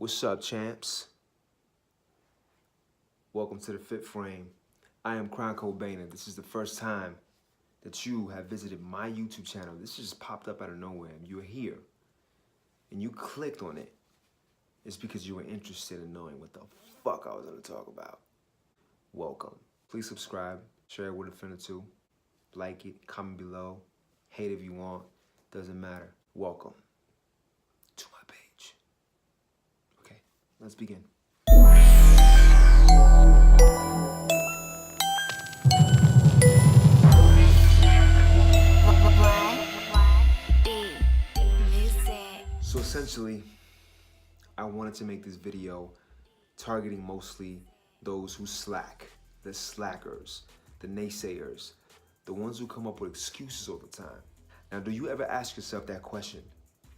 What's up, champs? Welcome to the Fit Frame. I am Crown Cobain. This is the first time that you have visited my YouTube channel. This just popped up out of nowhere and you're here and you clicked on it. It's because you were interested in knowing what the fuck I was going to talk about. Welcome. Please subscribe, share it with a friend or two, like it, comment below, hate if you want, doesn't matter. Welcome to my page. Okay, let's begin. So essentially, I wanted to make this video targeting mostly those who slack, the slackers, the naysayers, the ones who come up with excuses all the time. Now, do you ever ask yourself that question?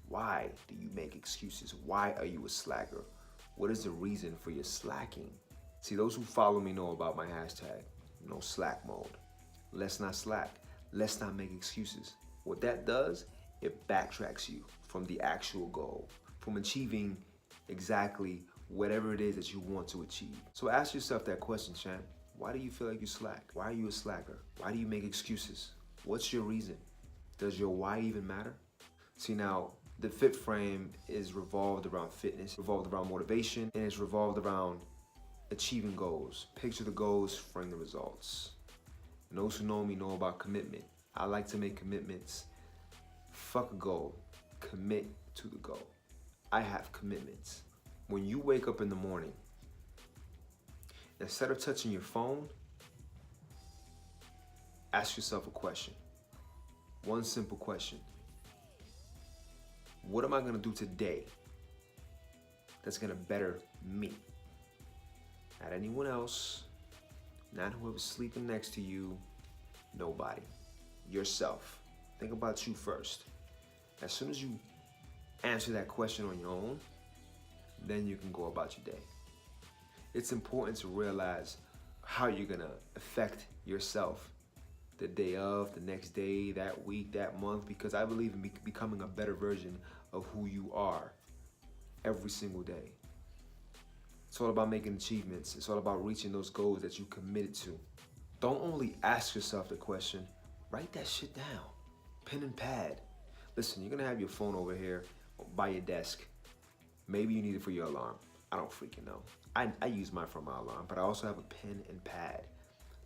Why do you make excuses? Why are you a slacker? What is the reason for your slacking? See, those who follow me know about my hashtag, no slack mode. Let's not slack. Let's not make excuses. What that does, it backtracks you from the actual goal, from achieving exactly whatever it is that you want to achieve. So ask yourself that question, champ. Why do you feel like you slack? Why are you a slacker? Why do you make excuses? What's your reason? Does your why even matter? See, now, the Fit Frame is revolved around fitness, revolved around motivation, and it's revolved around achieving goals. Picture the goals, frame the results. And those who know me know about commitment. I like to make commitments. Fuck a goal. Commit to the goal. I have commitments. When you wake up in the morning, instead of touching your phone, ask yourself a question. One simple question. What am I gonna do today that's gonna better me? Not anyone else, not whoever's sleeping next to you, nobody. Yourself. Think about you first. As soon as you answer that question on your own, then you can go about your day. It's important to realize how you're gonna affect yourself the day of, the next day, that week, that month, because I believe in becoming a better version of who you are every single day. It's all about making achievements. It's all about reaching those goals that you committed to. Don't only ask yourself the question, write that shit down. Pen and pad. Listen, you're gonna have your phone over here by your desk. Maybe you need it for your alarm. I don't freaking know. I use mine for my alarm, but I also have a pen and pad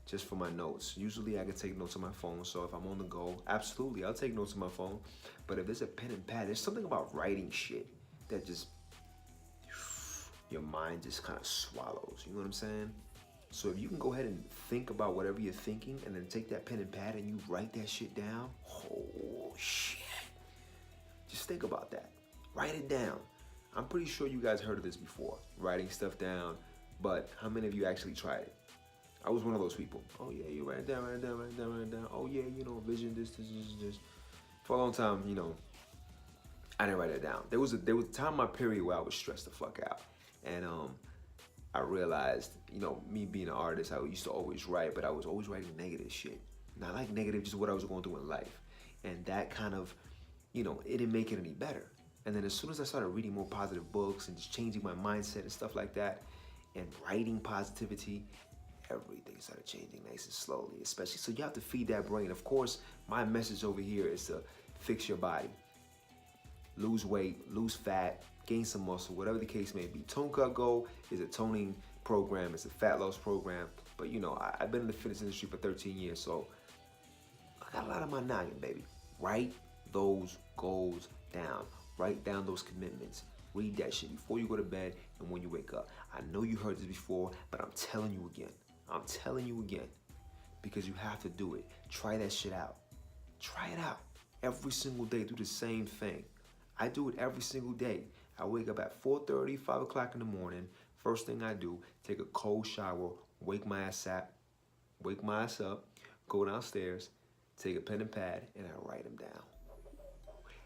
just for my notes. Usually I can take notes on my phone, so if I'm on the go, absolutely, I'll take notes on my phone. But if there's a pen and pad, there's something about writing shit that just, your mind just kind of swallows, you know what I'm saying? So if you can go ahead and think about whatever you're thinking and then take that pen and pad and you write that shit down, oh shit. Just think about that. Write it down. I'm pretty sure you guys heard of this before, writing stuff down, but how many of you actually tried it? I was one of those people. Oh yeah, you write it down, write it down, write it down, write it down. Oh yeah, you know, vision, this. For a long time, you know, I didn't write it down. There was a time in my period where I was stressed the fuck out. And I realized, you know, me being an artist, I used to always write, but I was always writing negative shit. Not like negative, just what I was going through in life. And that kind of, you know, it didn't make it any better. And then as soon as I started reading more positive books and just changing my mindset and stuff like that, and writing positivity, everything started changing nice and slowly, especially. So you have to feed that brain. Of course, my message over here is to fix your body. Lose weight, lose fat, gain some muscle, whatever the case may be. Tone Cut Go is a toning program. It's a fat loss program. But you know, I've been in the fitness industry for 13 years, so I got a lot of my noggin, baby. Write those goals down. Write down those commitments. Read that shit before you go to bed and when you wake up. I know you heard this before, but I'm telling you again. I'm telling you again, because you have to do it. Try that shit out. Try it out. Every single day, do the same thing. I do it every single day. I wake up at 4:30, 5 o'clock in the morning. First thing I do, take a cold shower, wake my ass up, go downstairs, take a pen and pad, and I write them down.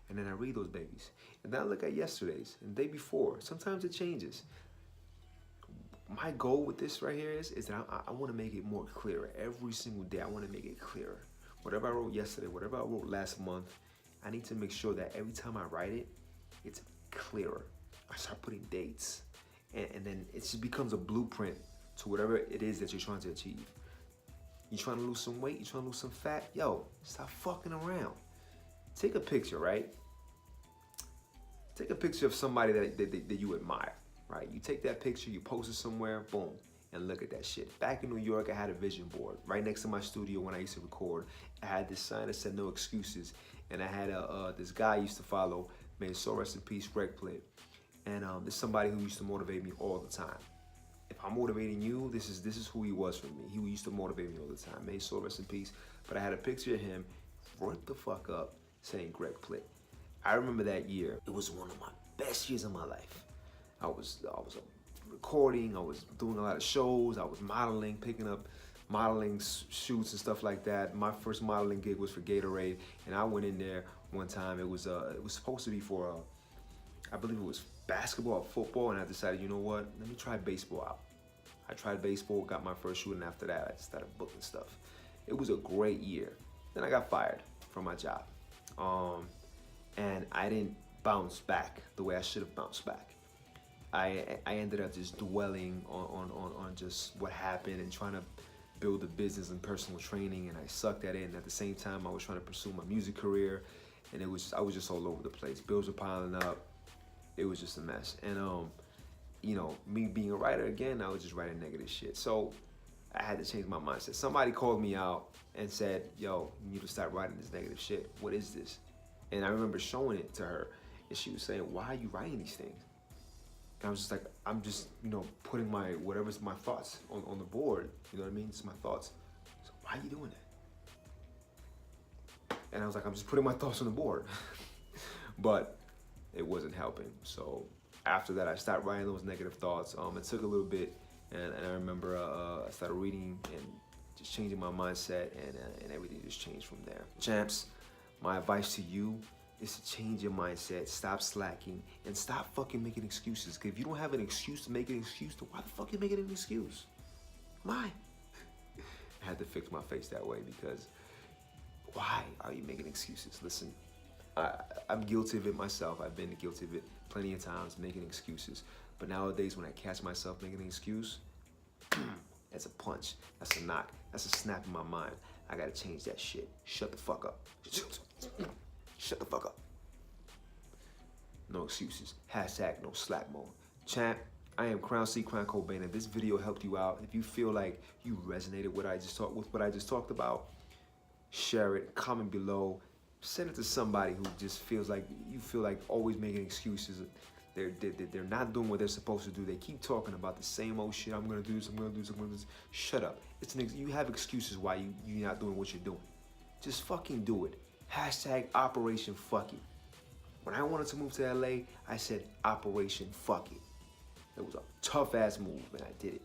And then I read those babies. And then I look at yesterday's and the day before. Sometimes it changes. My goal with this right here is that I want to make it more clearer. Every single day, I want to make it clearer. Whatever I wrote yesterday, whatever I wrote last month, I need to make sure that every time I write it, it's clearer. I start putting dates. And then it just becomes a blueprint to whatever it is that you're trying to achieve. You trying to lose some weight? You trying to lose some fat? Yo, stop fucking around. Take a picture, right? Take a picture of somebody that you admire, right? You take that picture, you post it somewhere, boom, and look at that shit. Back in New York, I had a vision board right next to my studio when I used to record. I had this sign that said "No excuses," and I had this guy I used to follow, may his soul rest in peace, Greg Plitt. And this is somebody who used to motivate me all the time. If I'm motivating you, this is who he was for me. He used to motivate me all the time. May his soul rest in peace. But I had a picture of him, right the fuck up, saying Greg Plitt. I remember that year. It was one of my best years of my life. I was recording. I was doing a lot of shows. I was modeling, picking up modeling shoots and stuff like that. My first modeling gig was for Gatorade, and I went in there one time. It was supposed to be for I believe it was basketball or football, and I decided, you know what? Let me try baseball out. I tried baseball, got my first shoot, and after that, I just started booking stuff. It was a great year. Then I got fired from my job. And I didn't bounce back the way I should have bounced back. I ended up just dwelling on just what happened and trying to build a business and personal training, and I sucked at it. And at the same time, I was trying to pursue my music career, and I was just all over the place. Bills were piling up. It was just a mess. And you know, me being a writer again, I was just writing negative shit. So I had to change my mindset. Somebody called me out and said, yo, you need to stop writing this negative shit. What is this? And I remember showing it to her, and she was saying, why are you writing these things? And I was just like, I'm just, you know, putting whatever's my thoughts on the board. You know what I mean? It's my thoughts. So why are you doing that? And I was like, I'm just putting my thoughts on the board. But it wasn't helping. So after that, I stopped writing those negative thoughts. It took a little bit, and I remember I started reading and just changing my mindset, and everything just changed from there. Champs, my advice to you is to change your mindset, stop slacking, and stop fucking making excuses. Because if you don't have an excuse to make an excuse, then why the fuck you making an excuse? Why? I had to fix my face that way, because why are you making excuses? Listen, I'm guilty of it myself. I've been guilty of it plenty of times, making excuses. But nowadays, when I catch myself making an excuse, that's a punch, that's a knock, that's a snap in my mind. I gotta change that shit. Shut the fuck up. Shut the fuck up. No excuses. Hashtag no slack mode. Champ, I am Crown C, Crown Cobain. If this video helped you out, if you feel like you resonated with what I just talked about, share it, comment below. Send it to somebody who just feels like you feel like always making excuses. They're not doing what they're supposed to do. They keep talking about the same old shit. I'm gonna do this. I'm gonna do this. I'm gonna do this. Shut up. You have excuses why you're not doing what you're doing. Just fucking do it. Hashtag Operation Fuck It. When I wanted to move to LA, I said Operation Fuck It. It was a tough ass move, and I did it.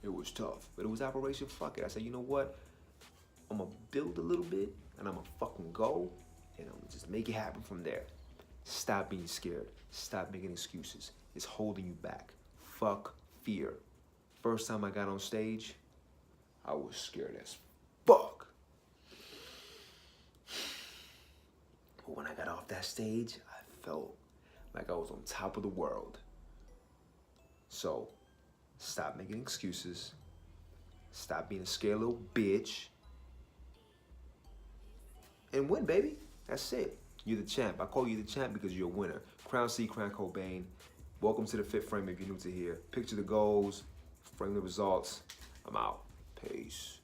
It was tough, but it was Operation Fuck It. I said, you know what? I'm gonna build a little bit, and I'm gonna fucking go, and I'm gonna just make it happen from there. Stop being scared. Stop making excuses. It's holding you back. Fuck fear. First time I got on stage, I was scared as fuck. But when I got off that stage, I felt like I was on top of the world. So, stop making excuses. Stop being a scared little bitch. And win, baby. That's it. You're the champ. I call you the champ because you're a winner. Crown C, Crown Cobain. Welcome to the Fit Frame if you're new to here. Picture the goals, frame the results. I'm out. Peace.